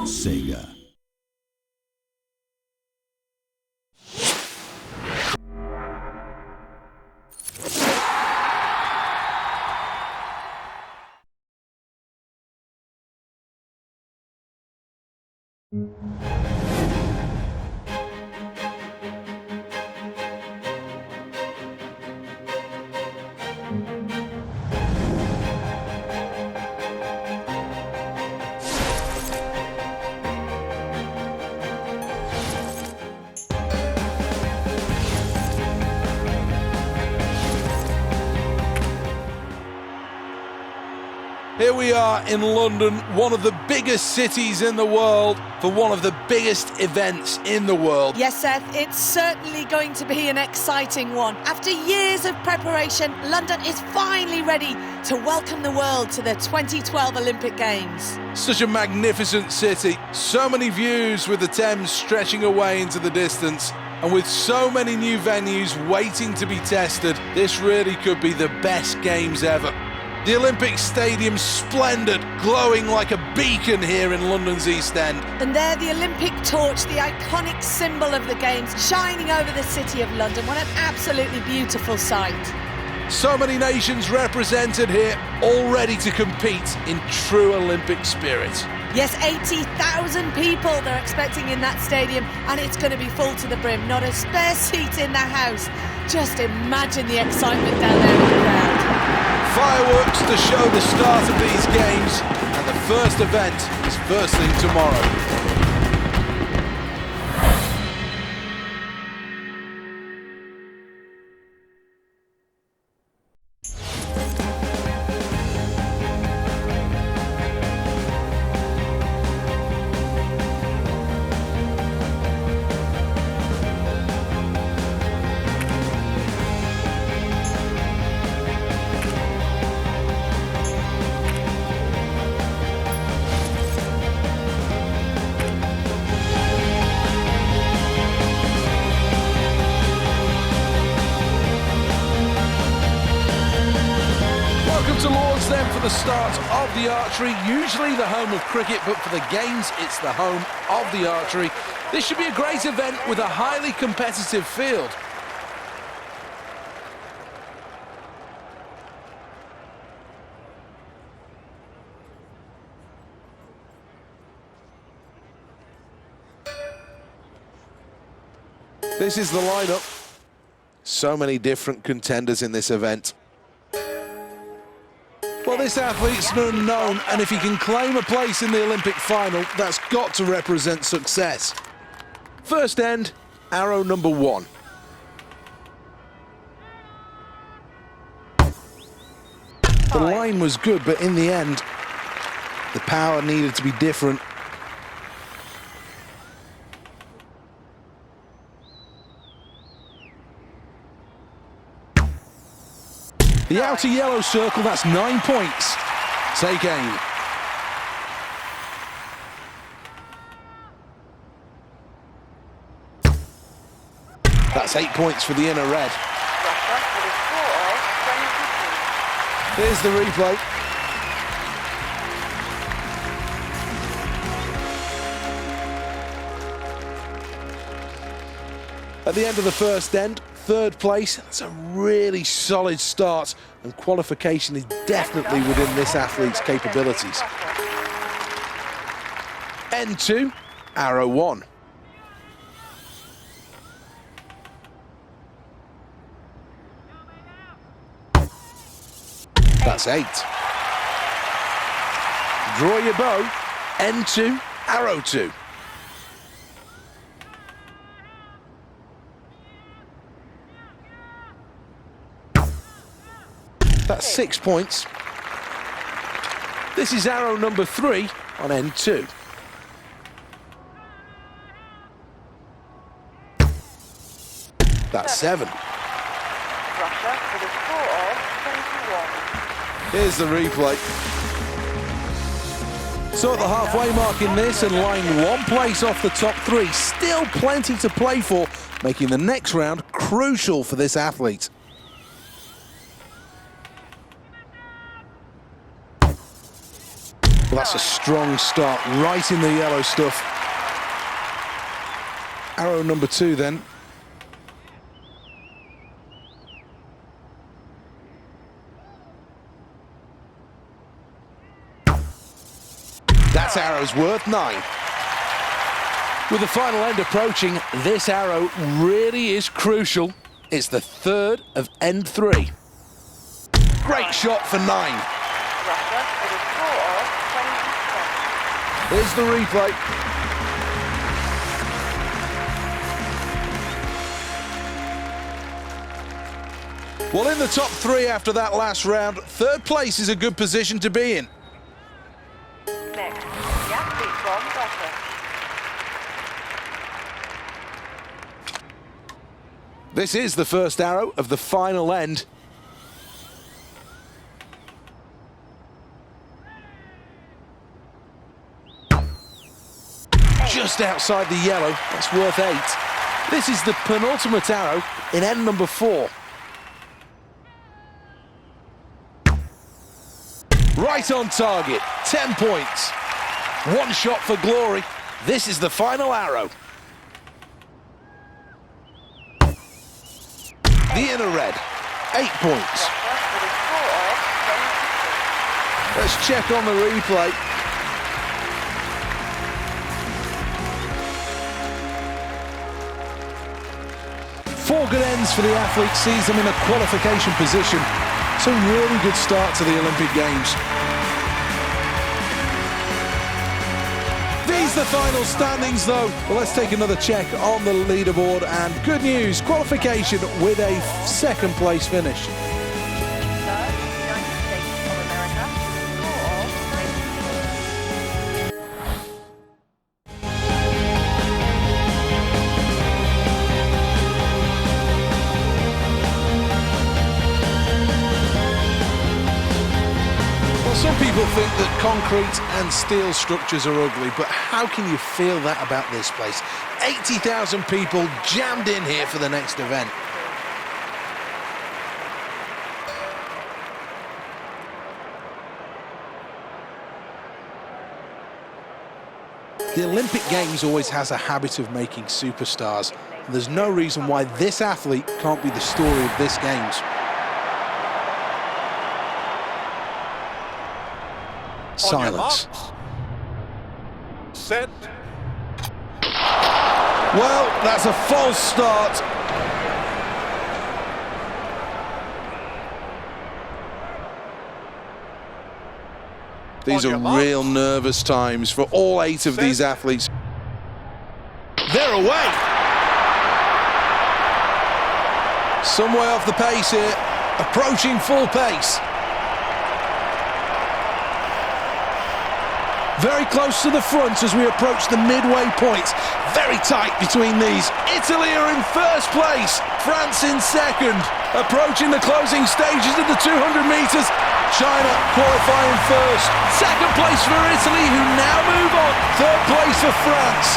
Sega. Here we are in London, one of the biggest cities in the world, for one of the biggest events in the world. Yes, Seth, it's certainly going to be an exciting one. After years of preparation, London is finally ready to welcome the world to the 2012 Olympic Games. Such a magnificent city, so many views with the Thames stretching away into the distance. And with so many new venues waiting to be tested, this really could be the best games ever. The Olympic Stadium's splendid, glowing like a beacon here in London's East End. And there the Olympic torch, the iconic symbol of the Games, shining over the city of London. What an absolutely beautiful sight. So many nations represented here, all ready to compete in true Olympic spirit. Yes, 80,000 people they're expecting in that stadium, and it's going to be full to the brim. Not a spare seat in the house. Just imagine the excitement down there in the crowd. Fireworks to show the start of these games, and the first event is first thing tomorrow. Towards them for the start of the archery, usually the home of cricket, but for the Games it's the home of the archery. This should be a great event with a highly competitive field. This is the lineup. So many different contenders in this event. Well, this athlete's an unknown, and if he can claim a place in the Olympic final, that's got to represent success. First end, arrow number 1. The line was good, but in the end, the power needed to be different. The outer yellow circle, that's 9 points. Take aim. That's 8 points for the inner red. Here's the replay. At the end of the first end, third place. That's a really solid start, and qualification is definitely within this athlete's capabilities. End 2, arrow 1. That's 8. Draw your bow. End 2, arrow 2. That's 6 points. This is arrow number 3 on end 2. That's 7. Russia with a score of 21. Here's the replay. So at the halfway mark in this and lying 1 place off the top 3, still plenty to play for, making the next round crucial for this athlete. Well, that's a strong start, right in the yellow stuff. Arrow number 2 then. That's arrow's worth 9. With the final end approaching, this arrow really is crucial. It's the third of end 3. Great shot for 9. Russia with a score of 27. Here's the replay. Well, in the top 3 after that last round, 3rd place is a good position to be in. Next, the athlete from Russia. This is the first arrow of the final end. Just outside the yellow, that's worth 8. This is the penultimate arrow in end number 4. Right on target, 10 points. 1 shot for glory. This is the final arrow. The inner red, 8 points. Russia with a score of 26. Let's check on the replay. Four good ends for the athlete, sees them in a qualification position. It's a really good start to the Olympic Games. These are the final standings though. Well, let's take another check on the leaderboard, and good news, qualification with a 2nd place finish. Third, United States of America with a score of 94. Well, some people think that concrete and steel structures are ugly, but how can you feel that about this place? 80,000 people jammed in here for the next event. The Olympic Games always has a habit of making superstars. And there's no reason why this athlete can't be the story of this Games. Silence. Set. Well, that's a false start. These are real nervous times for all 8 of these athletes. They're away. Some way off the pace here, approaching full pace. Very close to the front as we approach the midway point. Very tight between these. Italy are in 1st place, France in 2nd. Approaching the closing stages of the 200 metres. China qualifying 1st. 2nd place for Italy, who now move on. 3rd place for France.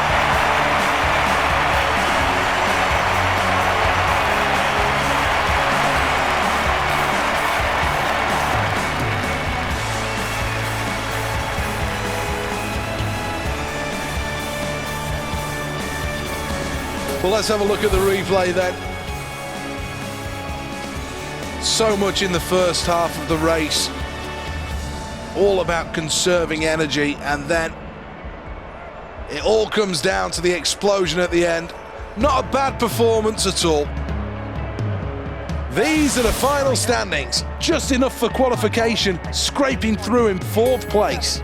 Well, let's have a look at the replay then. So much in the first half of the race. All about conserving energy, and then it all comes down to the explosion at the end. Not a bad performance at all. These are the final standings. Just enough for qualification, scraping through in 4th place.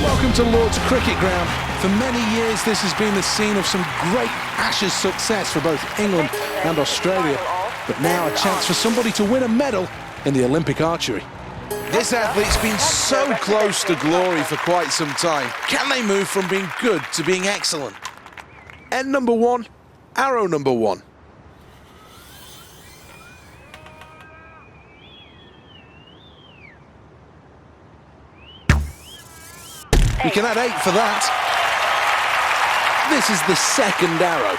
Welcome to Lord's Cricket Ground. For many years, this has been the scene of some great Ashes success for both England and Australia. But now a chance for somebody to win a medal in the Olympic archery. This athlete's been so close to glory for quite some time. Can they move from being good to being excellent? End number 1, arrow number 1. We can add 8 for that. This is the second arrow.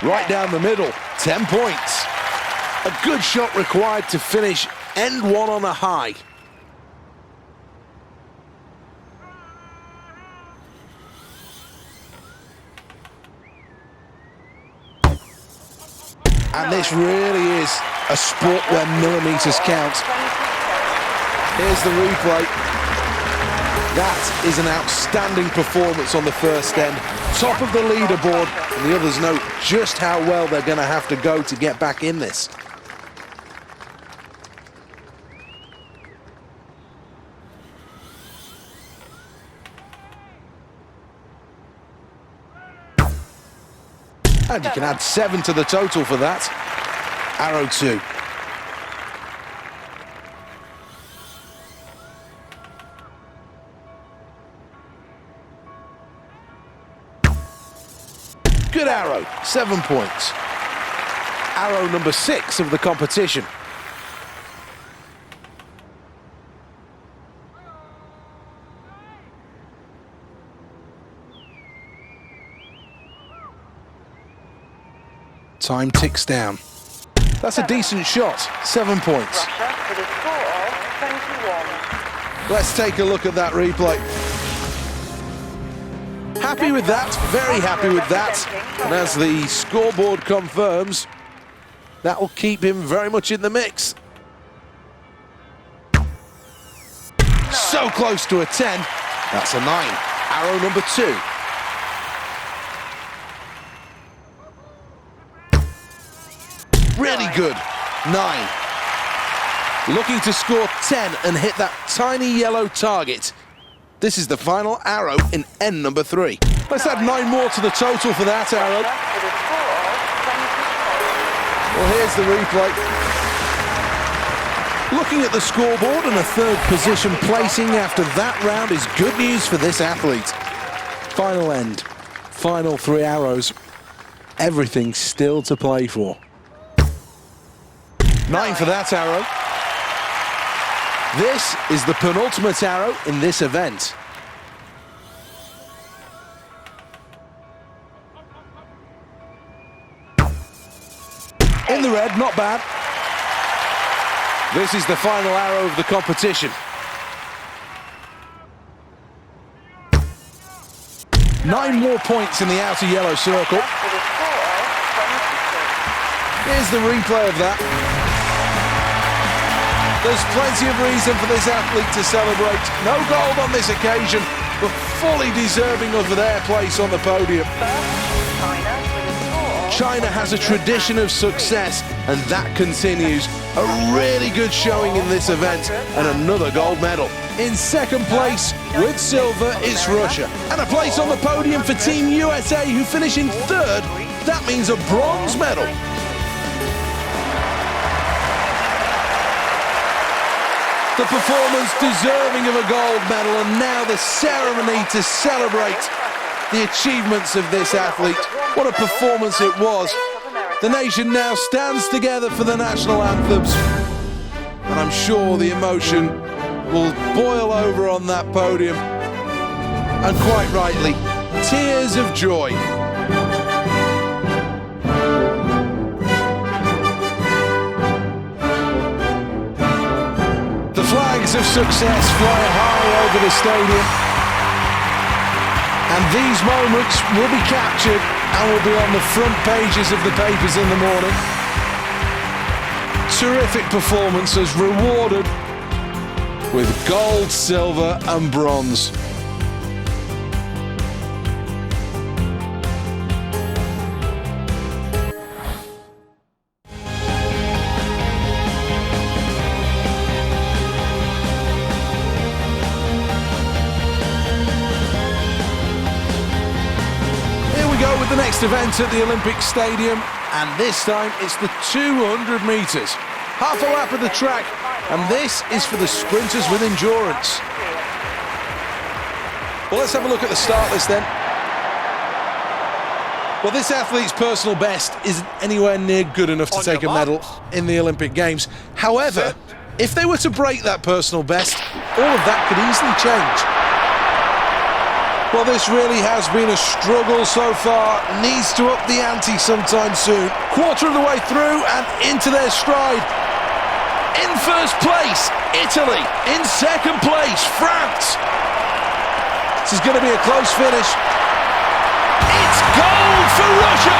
Right down the middle, 10 points. A good shot required to finish end one on a high. And this really is a sport where millimetres count. Here's the replay. That is an outstanding performance on the first end. Top of the leaderboard, and the others know just how well they're going to have to go to get back in this. And you can add 7 to the total for that. Arrow 2. Good arrow, 7 points. Arrow number 6 of the competition. Time ticks down. That's a decent shot, 7 points. Russia with a score of 21. Let's take a look at that replay. Happy with that, very happy with that. And as the scoreboard confirms, that will keep him very much in the mix. So close to a 10. That's a 9. Arrow number 2. Really good. 9. Looking to score 10 and hit that tiny yellow target. This is the final arrow in end number 3. Let's add 9 more to the total for that arrow. Well, here's the replay. Looking at the scoreboard, and a 3rd position placing after that round is good news for this athlete. Final end. Final 3 arrows. Everything still to play for. 9 for that arrow. This is the penultimate arrow in this event. In the red, not bad. This is the final arrow of the competition. 9 more points in the outer yellow circle. Here's the replay of that. There's plenty of reason for this athlete to celebrate. No gold on this occasion, but fully deserving of their place on the podium. China has a tradition of success, and that continues. A really good showing in this event, and another gold medal. In 2nd place, with silver, it's Russia. And a place on the podium for Team USA, who finish in 3rd. That means a bronze medal. The performance deserving of a gold medal, and now the ceremony to celebrate the achievements of this athlete. What a performance it was. The nation now stands together for the national anthems, and I'm sure the emotion will boil over on that podium, and quite rightly, tears of joy. Of success fly high over the stadium, and these moments will be captured and will be on the front pages of the papers in the morning. Terrific performances rewarded with gold, silver and bronze. With the next event at the Olympic Stadium, and this time it's the 200 metres. Half a lap of the track, and this is for the sprinters with endurance. Well, let's have a look at the start list then. Well, this athlete's personal best isn't anywhere near good enough to take a medal in the Olympic Games. However, if they were to break that personal best, all of that could easily change. Well, this really has been a struggle so far. Needs to up the ante sometime soon. Quarter of the way through and into their stride. In first place, Italy. In second place, France. This is going to be a close finish. It's gold for Russia.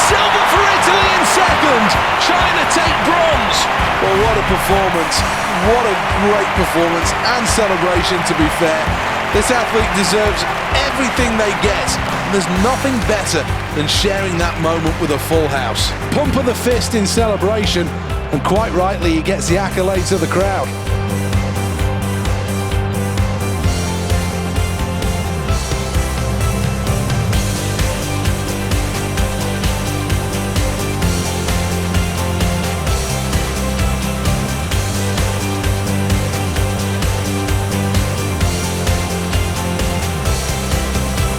Silver for Italy in second. China take bronze. Well, what a performance. What a great performance and celebration, to be fair. This athlete deserves everything they get. And there's nothing better than sharing that moment with a full house. Pump of the fist in celebration, and quite rightly he gets the accolades of the crowd.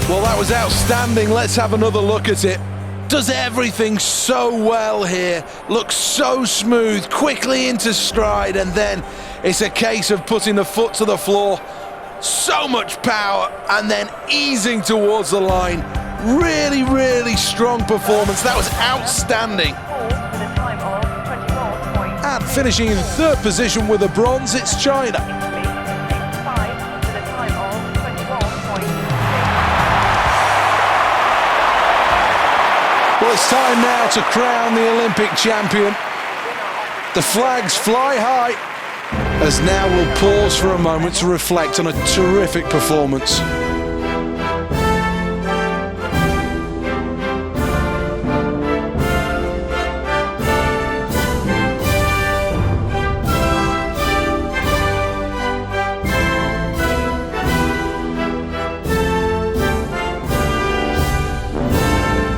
Well, that was outstanding. Let's have another look at it. Does everything so well here. Looks so smooth, quickly into stride, and then it's a case of putting the foot to the floor. So much power, and then easing towards the line. Really, really strong performance. That was outstanding. And finishing in third position with a bronze, it's China. Well, it's time now to crown the Olympic champion. The flags fly high, as now we'll pause for a moment to reflect on a terrific performance.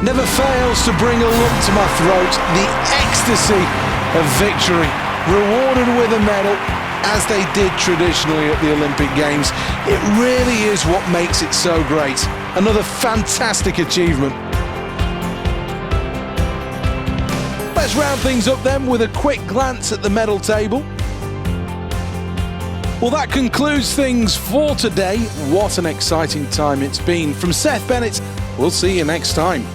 Never fails to bring a lump to my throat, the ecstasy of victory, rewarded with a medal, as they did traditionally at the Olympic Games. It really is what makes it so great. Another fantastic achievement. Let's round things up then with a quick glance at the medal table. Well, that concludes things for today. What an exciting time it's been. From Seth Bennett, we'll see you next time.